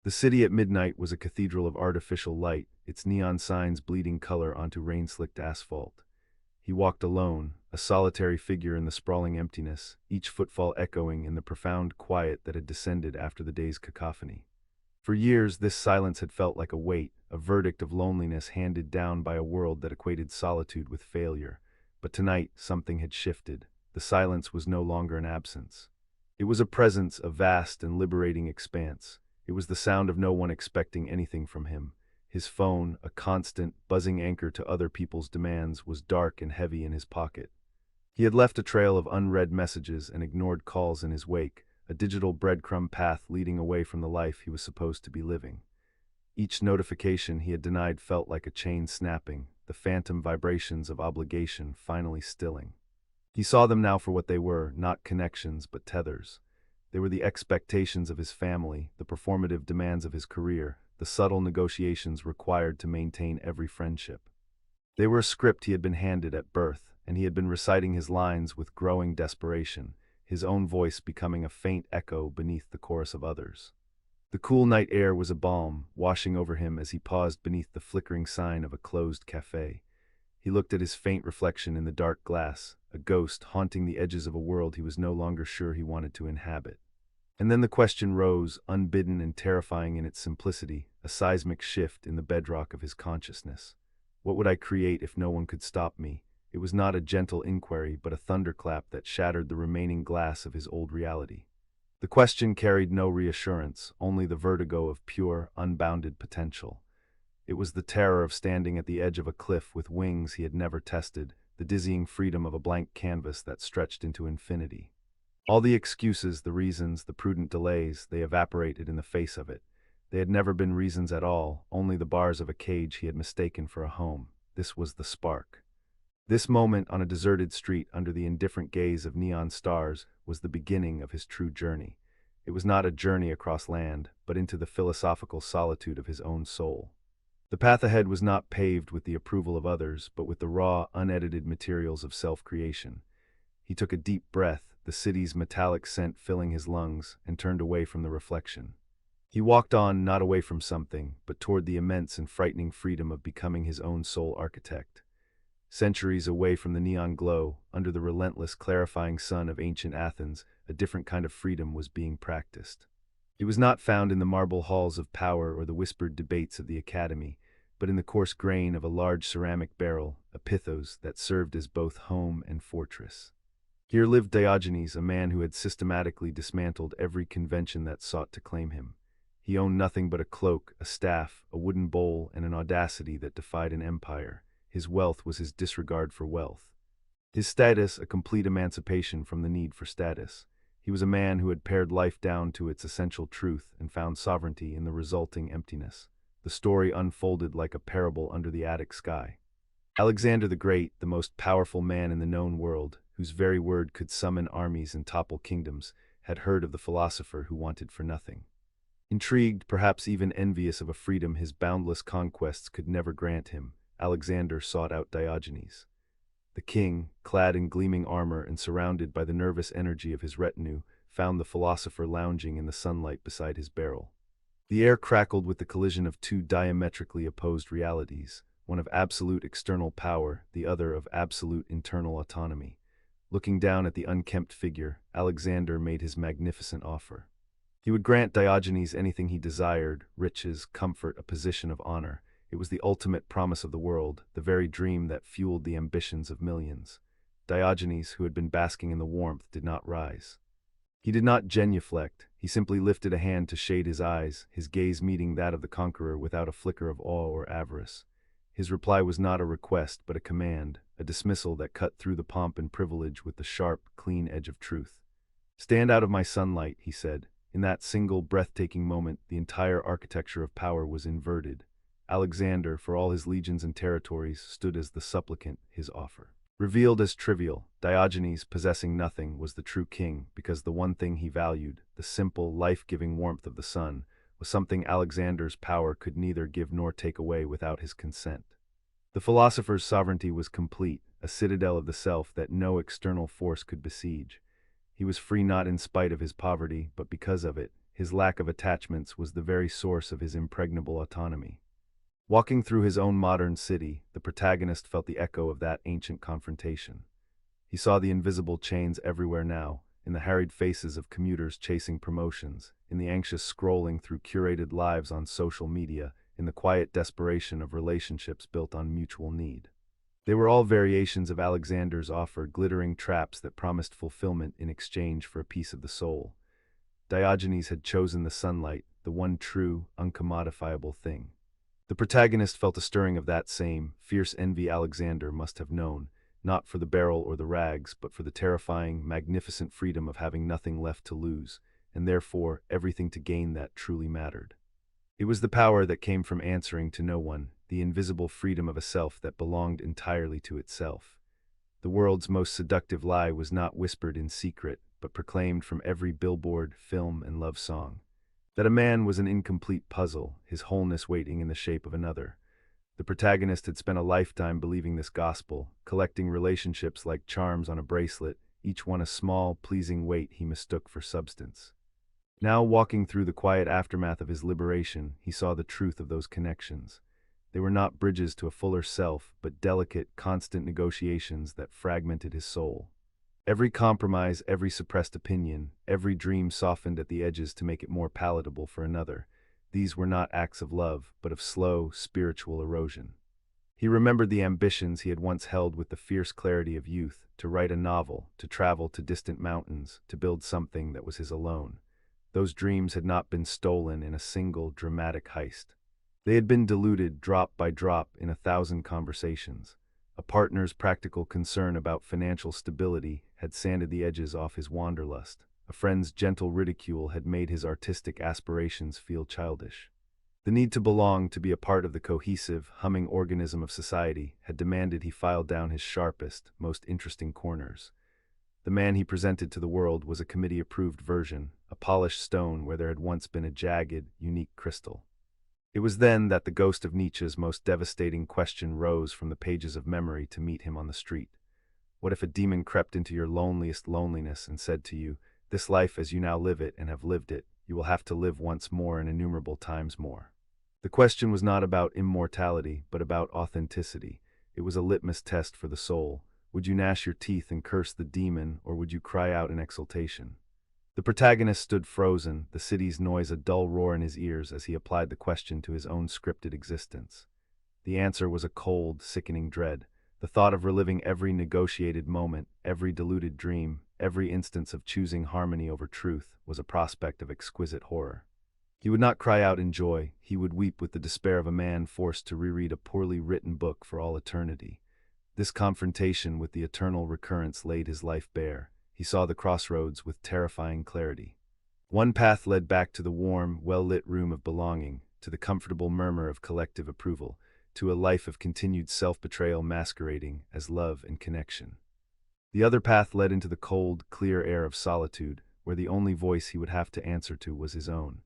The city at midnight was a cathedral of artificial light, its neon signs bleeding color onto rain-slicked asphalt. He walked alone, a solitary figure in the sprawling emptiness, each footfall echoing in the profound quiet that had descended after the day's cacophony. For years, this silence had felt like a weight, a verdict of loneliness handed down by a world that equated solitude with failure. But tonight, something had shifted. The silence was no longer an absence. It was a presence, a vast and liberating expanse. It was the sound of no one expecting anything from him. His phone, a constant, buzzing anchor to other people's demands, was dark and heavy in his pocket. He had left a trail of unread messages and ignored calls in his wake, a digital breadcrumb path leading away from the life he was supposed to be living. Each notification he had denied felt like a chain snapping, the phantom vibrations of obligation finally stilling. He saw them now for what they were, not connections but tethers. They were the expectations of his family, the performative demands of his career, the subtle negotiations required to maintain every friendship. They were a script he had been handed at birth, and he had been reciting his lines with growing desperation, his own voice becoming a faint echo beneath the chorus of others. The cool night air was a balm, washing over him as he paused beneath the flickering sign of a closed cafe. He looked at his faint reflection in the dark glass, a ghost haunting the edges of a world he was no longer sure he wanted to inhabit. And then the question rose, unbidden and terrifying in its simplicity, a seismic shift in the bedrock of his consciousness. What would I create if no one could stop me? It was not a gentle inquiry, but a thunderclap that shattered the remaining glass of his old reality. The question carried no reassurance, only the vertigo of pure, unbounded potential. It was the terror of standing at the edge of a cliff with wings he had never tested, the dizzying freedom of a blank canvas that stretched into infinity. All the excuses, the reasons, the prudent delays, they evaporated in the face of it. They had never been reasons at all, only the bars of a cage he had mistaken for a home. This was the spark. This moment on a deserted street under the indifferent gaze of neon stars was the beginning of his true journey. It was not a journey across land, but into the philosophical solitude of his own soul. The path ahead was not paved with the approval of others, but with the raw, unedited materials of self-creation. He took a deep breath, the city's metallic scent filling his lungs, and turned away from the reflection. He walked on, not away from something, but toward the immense and frightening freedom of becoming his own sole architect. Centuries away from the neon glow, under the relentless clarifying sun of ancient Athens, a different kind of freedom was being practiced. It was not found in the marble halls of power or the whispered debates of the academy, but in the coarse grain of a large ceramic barrel, a pithos that served as both home and fortress. Here lived Diogenes, a man who had systematically dismantled every convention that sought to claim him. He owned nothing but a cloak, a staff, a wooden bowl, and an audacity that defied an empire. His wealth was his disregard for wealth. His status, a complete emancipation from the need for status. He was a man who had pared life down to its essential truth and found sovereignty in the resulting emptiness. The story unfolded like a parable under the Attic sky. Alexander the Great, the most powerful man in the known world, whose very word could summon armies and topple kingdoms, had heard of the philosopher who wanted for nothing. Intrigued, perhaps even envious of a freedom his boundless conquests could never grant him, Alexander sought out Diogenes. The king, clad in gleaming armor and surrounded by the nervous energy of his retinue, found the philosopher lounging in the sunlight beside his barrel. The air crackled with the collision of two diametrically opposed realities, one of absolute external power, the other of absolute internal autonomy. Looking down at the unkempt figure, Alexander made his magnificent offer. He would grant Diogenes anything he desired: riches, comfort, a position of honor. It was the ultimate promise of the world, the very dream that fueled the ambitions of millions. Diogenes, who had been basking in the warmth, did not rise. He did not genuflect, he simply lifted a hand to shade his eyes, his gaze meeting that of the conqueror without a flicker of awe or avarice. His reply was not a request, but a command, a dismissal that cut through the pomp and privilege with the sharp, clean edge of truth. "Stand out of my sunlight," he said. In that single, breathtaking moment, the entire architecture of power was inverted. Alexander, for all his legions and territories, stood as the supplicant, his offer. Revealed as trivial, Diogenes, possessing nothing, was the true king, because the one thing he valued, the simple, life-giving warmth of the sun, was something Alexander's power could neither give nor take away without his consent. The philosopher's sovereignty was complete, a citadel of the self that no external force could besiege. He was free not in spite of his poverty, but because of it, his lack of attachments was the very source of his impregnable autonomy. Walking through his own modern city, the protagonist felt the echo of that ancient confrontation. He saw the invisible chains everywhere now, in the harried faces of commuters chasing promotions, in the anxious scrolling through curated lives on social media, in the quiet desperation of relationships built on mutual need. They were all variations of Alexander's offer, glittering traps that promised fulfillment in exchange for a piece of the soul. Diogenes had chosen the sunlight, the one true, uncommodifiable thing. The protagonist felt a stirring of that same, fierce envy Alexander must have known, not for the beryl or the rags, but for the terrifying, magnificent freedom of having nothing left to lose, and therefore everything to gain that truly mattered. It was the power that came from answering to no one, the invisible freedom of a self that belonged entirely to itself. The world's most seductive lie was not whispered in secret, but proclaimed from every billboard, film, and love song. That a man was an incomplete puzzle, his wholeness waiting in the shape of another. The protagonist had spent a lifetime believing this gospel, collecting relationships like charms on a bracelet, each one a small, pleasing weight he mistook for substance. Now, walking through the quiet aftermath of his liberation, he saw the truth of those connections. They were not bridges to a fuller self, but delicate, constant negotiations that fragmented his soul. Every compromise, every suppressed opinion, every dream softened at the edges to make it more palatable for another. These were not acts of love, but of slow, spiritual erosion. He remembered the ambitions he had once held with the fierce clarity of youth, to write a novel, to travel to distant mountains, to build something that was his alone. Those dreams had not been stolen in a single, dramatic heist. They had been diluted drop by drop in 1,000 conversations. A partner's practical concern about financial stability had sanded the edges off his wanderlust. A friend's gentle ridicule had made his artistic aspirations feel childish. The need to belong, to be a part of the cohesive, humming organism of society, had demanded he file down his sharpest, most interesting corners. The man he presented to the world was a committee-approved version, a polished stone where there had once been a jagged, unique crystal. It was then that the ghost of Nietzsche's most devastating question rose from the pages of memory to meet him on the street. What if a demon crept into your loneliest loneliness and said to you, "This life as you now live it and have lived it, you will have to live once more and innumerable times more"? The question was not about immortality, but about authenticity. It was a litmus test for the soul. Would you gnash your teeth and curse the demon, or would you cry out in exultation? The protagonist stood frozen, the city's noise a dull roar in his ears as he applied the question to his own scripted existence. The answer was a cold, sickening dread. The thought of reliving every negotiated moment, every deluded dream, every instance of choosing harmony over truth, was a prospect of exquisite horror. He would not cry out in joy, he would weep with the despair of a man forced to reread a poorly written book for all eternity. This confrontation with the eternal recurrence laid his life bare. He saw the crossroads with terrifying clarity. One path led back to the warm, well-lit room of belonging, to the comfortable murmur of collective approval, to a life of continued self-betrayal masquerading as love and connection. The other path led into the cold, clear air of solitude, where the only voice he would have to answer to was his own.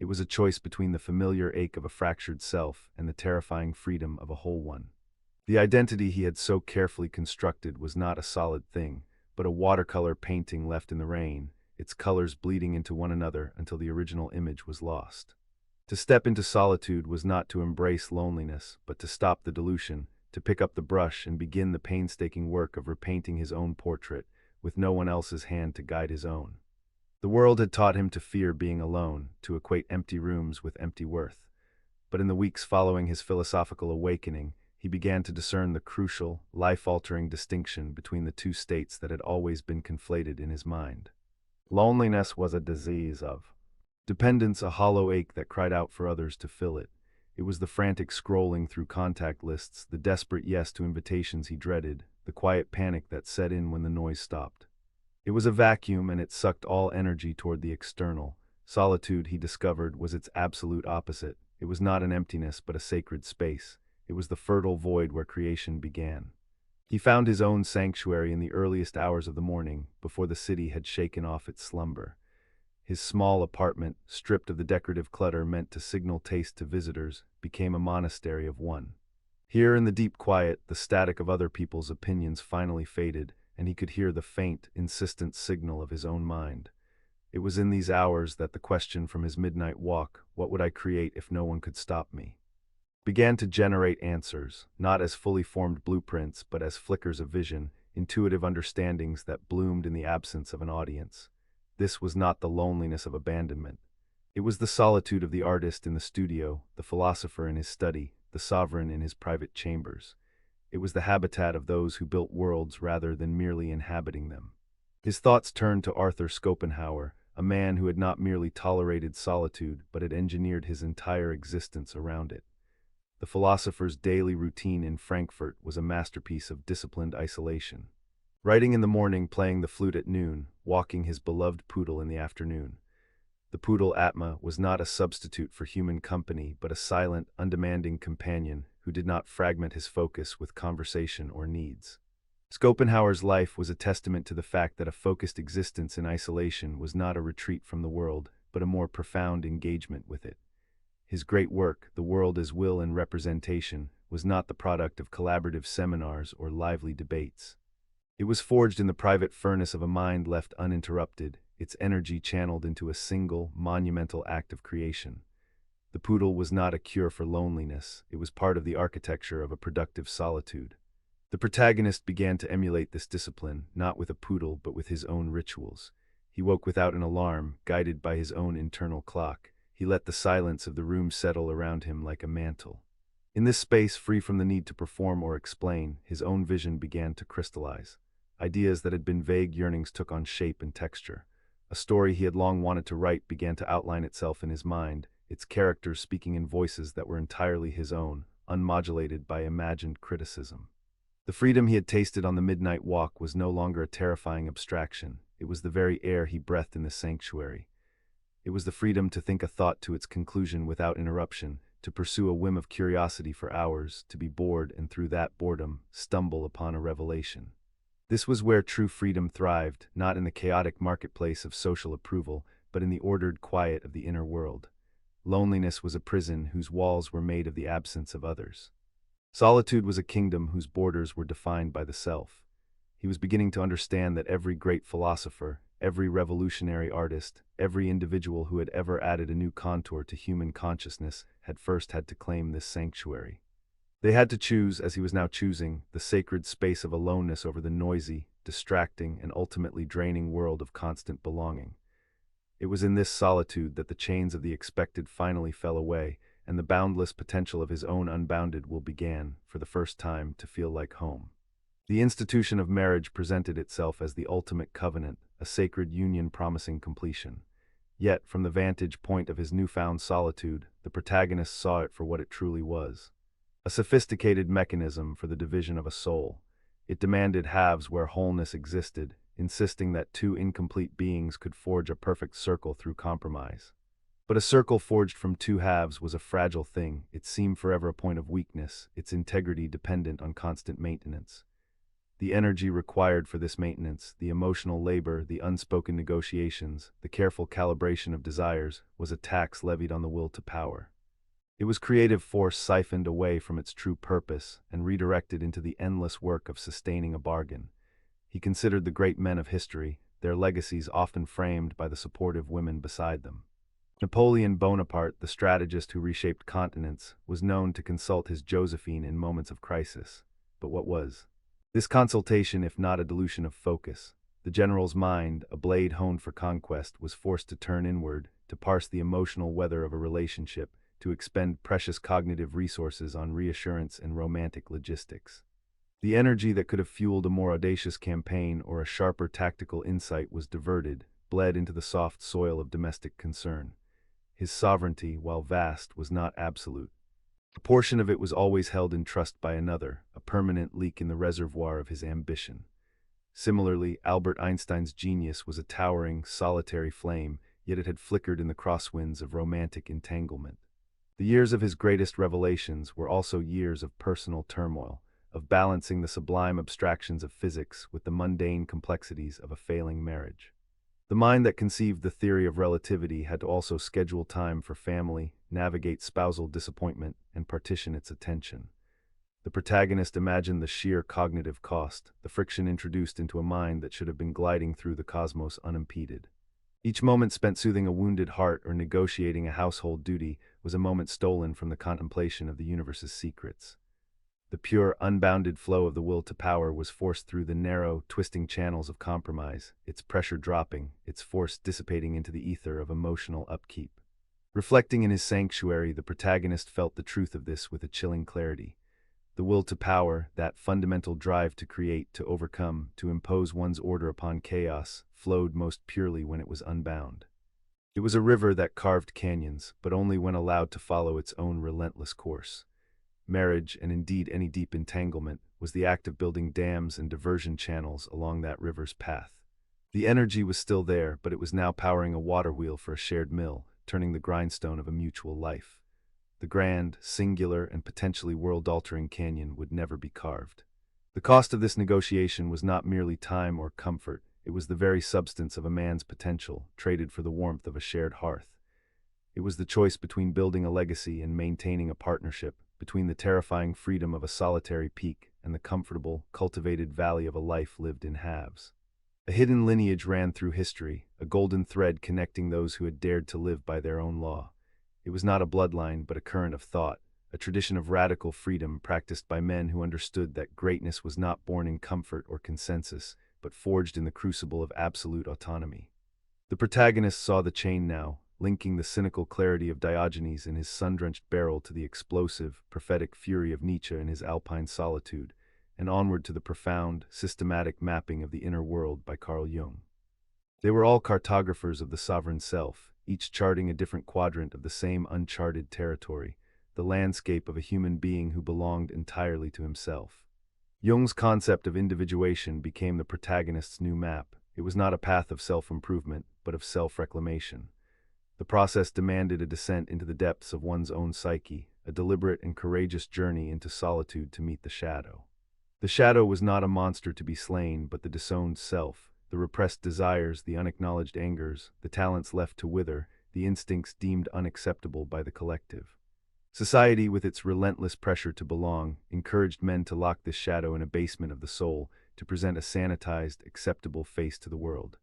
It was a choice between the familiar ache of a fractured self and the terrifying freedom of a whole one. The identity he had so carefully constructed was not a solid thing, but a watercolor painting left in the rain, its colors bleeding into one another until the original image was lost. To step into solitude was not to embrace loneliness, but to stop the dilution, to pick up the brush and begin the painstaking work of repainting his own portrait, with no one else's hand to guide his own. The world had taught him to fear being alone, to equate empty rooms with empty worth. But in the weeks following his philosophical awakening, he began to discern the crucial, life-altering distinction between the two states that had always been conflated in his mind. Loneliness was a disease of dependence, a hollow ache that cried out for others to fill it. It was the frantic scrolling through contact lists, the desperate yes to invitations he dreaded, the quiet panic that set in when the noise stopped. It was a vacuum, and it sucked all energy toward the external. Solitude, he discovered, was its absolute opposite. It was not an emptiness, but a sacred space. It was the fertile void where creation began. He found his own sanctuary in the earliest hours of the morning, before the city had shaken off its slumber. His small apartment, stripped of the decorative clutter meant to signal taste to visitors, became a monastery of one. Here in the deep quiet, the static of other people's opinions finally faded, and he could hear the faint, insistent signal of his own mind. It was in these hours that the question from his midnight walk, what would I create if no one could stop me, began to generate answers, not as fully formed blueprints but as flickers of vision, intuitive understandings that bloomed in the absence of an audience. This was not the loneliness of abandonment. It was the solitude of the artist in the studio, the philosopher in his study, the sovereign in his private chambers. It was the habitat of those who built worlds rather than merely inhabiting them. His thoughts turned to Arthur Schopenhauer, a man who had not merely tolerated solitude but had engineered his entire existence around it. The philosopher's daily routine in Frankfurt was a masterpiece of disciplined isolation. Writing in the morning, playing the flute at noon, walking his beloved poodle in the afternoon. The poodle Atma was not a substitute for human company but a silent, undemanding companion who did not fragment his focus with conversation or needs. Schopenhauer's life was a testament to the fact that a focused existence in isolation was not a retreat from the world, but a more profound engagement with it. His great work, The World as Will and Representation, was not the product of collaborative seminars or lively debates. It was forged in the private furnace of a mind left uninterrupted, its energy channeled into a single, monumental act of creation. The poodle was not a cure for loneliness, it was part of the architecture of a productive solitude. The protagonist began to emulate this discipline, not with a poodle but with his own rituals. He woke without an alarm, guided by his own internal clock. He let the silence of the room settle around him like a mantle. In this space, free from the need to perform or explain, his own vision began to crystallize. Ideas that had been vague yearnings took on shape and texture. A story he had long wanted to write began to outline itself in his mind, its characters speaking in voices that were entirely his own, unmodulated by imagined criticism. The freedom he had tasted on the midnight walk was no longer a terrifying abstraction. It was the very air he breathed in the sanctuary. It was the freedom to think a thought to its conclusion without interruption, to pursue a whim of curiosity for hours, to be bored and through that boredom stumble upon a revelation. This was where true freedom thrived, not in the chaotic marketplace of social approval, but in the ordered quiet of the inner world. Loneliness was a prison whose walls were made of the absence of others. Solitude was a kingdom whose borders were defined by the self. He was beginning to understand that every great philosopher, every revolutionary artist, every individual who had ever added a new contour to human consciousness had first had to claim this sanctuary. They had to choose, as he was now choosing, the sacred space of aloneness over the noisy, distracting, and ultimately draining world of constant belonging. It was in this solitude that the chains of the expected finally fell away, and the boundless potential of his own unbounded will began, for the first time, to feel like home. The institution of marriage presented itself as the ultimate covenant, a sacred union promising completion. Yet, from the vantage point of his newfound solitude, the protagonist saw it for what it truly was. A sophisticated mechanism for the division of a soul. It demanded halves where wholeness existed, insisting that two incomplete beings could forge a perfect circle through compromise. But a circle forged from two halves was a fragile thing. It seemed forever a point of weakness, its integrity dependent on constant maintenance. The energy required for this maintenance, the emotional labor, the unspoken negotiations, the careful calibration of desires, was a tax levied on the will to power. It was creative force siphoned away from its true purpose and redirected into the endless work of sustaining a bargain. He considered the great men of history, their legacies often framed by the supportive women beside them. Napoleon Bonaparte, the strategist who reshaped continents, was known to consult his Josephine in moments of crisis. But what was this consultation if not a dilution of focus? The general's mind, a blade honed for conquest, was forced to turn inward, to parse the emotional weather of a relationship, to expend precious cognitive resources on reassurance and romantic logistics. The energy that could have fueled a more audacious campaign or a sharper tactical insight was diverted, bled into the soft soil of domestic concern. His sovereignty, while vast, was not absolute. A portion of it was always held in trust by another, a permanent leak in the reservoir of his ambition. Similarly, Albert Einstein's genius was a towering, solitary flame, yet it had flickered in the crosswinds of romantic entanglement. The years of his greatest revelations were also years of personal turmoil, of balancing the sublime abstractions of physics with the mundane complexities of a failing marriage. The mind that conceived the theory of relativity had to also schedule time for family, navigate spousal disappointment, and partition its attention. The protagonist imagined the sheer cognitive cost, the friction introduced into a mind that should have been gliding through the cosmos unimpeded. Each moment spent soothing a wounded heart or negotiating a household duty was a moment stolen from the contemplation of the universe's secrets. The pure, unbounded flow of the will to power was forced through the narrow, twisting channels of compromise, its pressure dropping, its force dissipating into the ether of emotional upkeep. Reflecting in his sanctuary, the protagonist felt the truth of this with a chilling clarity. The will to power, that fundamental drive to create, to overcome, to impose one's order upon chaos, flowed most purely when it was unbound. It was a river that carved canyons, but only when allowed to follow its own relentless course. Marriage, and indeed any deep entanglement, was the act of building dams and diversion channels along that river's path. The energy was still there, but it was now powering a water wheel for a shared mill, turning the grindstone of a mutual life. The grand, singular, and potentially world-altering canyon would never be carved. The cost of this negotiation was not merely time or comfort, it was the very substance of a man's potential, traded for the warmth of a shared hearth. It was the choice between building a legacy and maintaining a partnership, between the terrifying freedom of a solitary peak and the comfortable, cultivated valley of a life lived in halves. A hidden lineage ran through history, a golden thread connecting those who had dared to live by their own law. It was not a bloodline, but a current of thought, a tradition of radical freedom practiced by men who understood that greatness was not born in comfort or consensus, but forged in the crucible of absolute autonomy. The protagonist saw the chain now, linking the cynical clarity of Diogenes in his sun-drenched barrel to the explosive, prophetic fury of Nietzsche in his alpine solitude, and onward to the profound, systematic mapping of the inner world by Carl Jung. They were all cartographers of the sovereign self, each charting a different quadrant of the same uncharted territory, the landscape of a human being who belonged entirely to himself. Jung's concept of individuation became the protagonist's new map. It was not a path of self-improvement, but of self-reclamation. The process demanded a descent into the depths of one's own psyche, a deliberate and courageous journey into solitude to meet the shadow. The shadow was not a monster to be slain, but the disowned self, the repressed desires, the unacknowledged angers, the talents left to wither, the instincts deemed unacceptable by the collective. Society, with its relentless pressure to belong, encouraged men to lock this shadow in a basement of the soul, to present a sanitized, acceptable face to the world.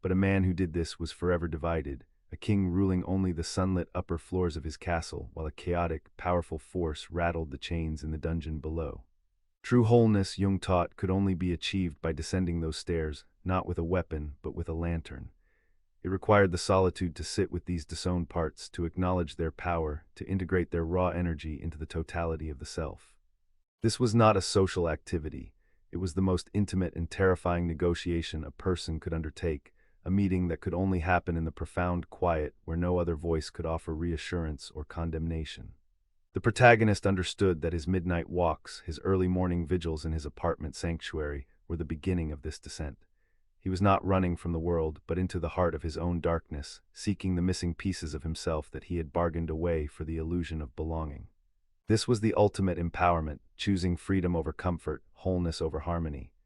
But a man who did this was forever divided, a king ruling only the sunlit upper floors of his castle, while a chaotic, powerful force rattled the chains in the dungeon below. True wholeness, Jung taught, could only be achieved by descending those stairs, not with a weapon, but with a lantern. It required the solitude to sit with these disowned parts, to acknowledge their power, to integrate their raw energy into the totality of the self. This was not a social activity. It was the most intimate and terrifying negotiation a person could undertake, a meeting that could only happen in the profound quiet where no other voice could offer reassurance or condemnation. The protagonist understood that his midnight walks, his early morning vigils in his apartment sanctuary, were the beginning of this descent. He was not running from the world, but into the heart of his own darkness, seeking the missing pieces of himself that he had bargained away for the illusion of belonging. This was the ultimate empowerment, choosing freedom over comfort, wholeness over harmony.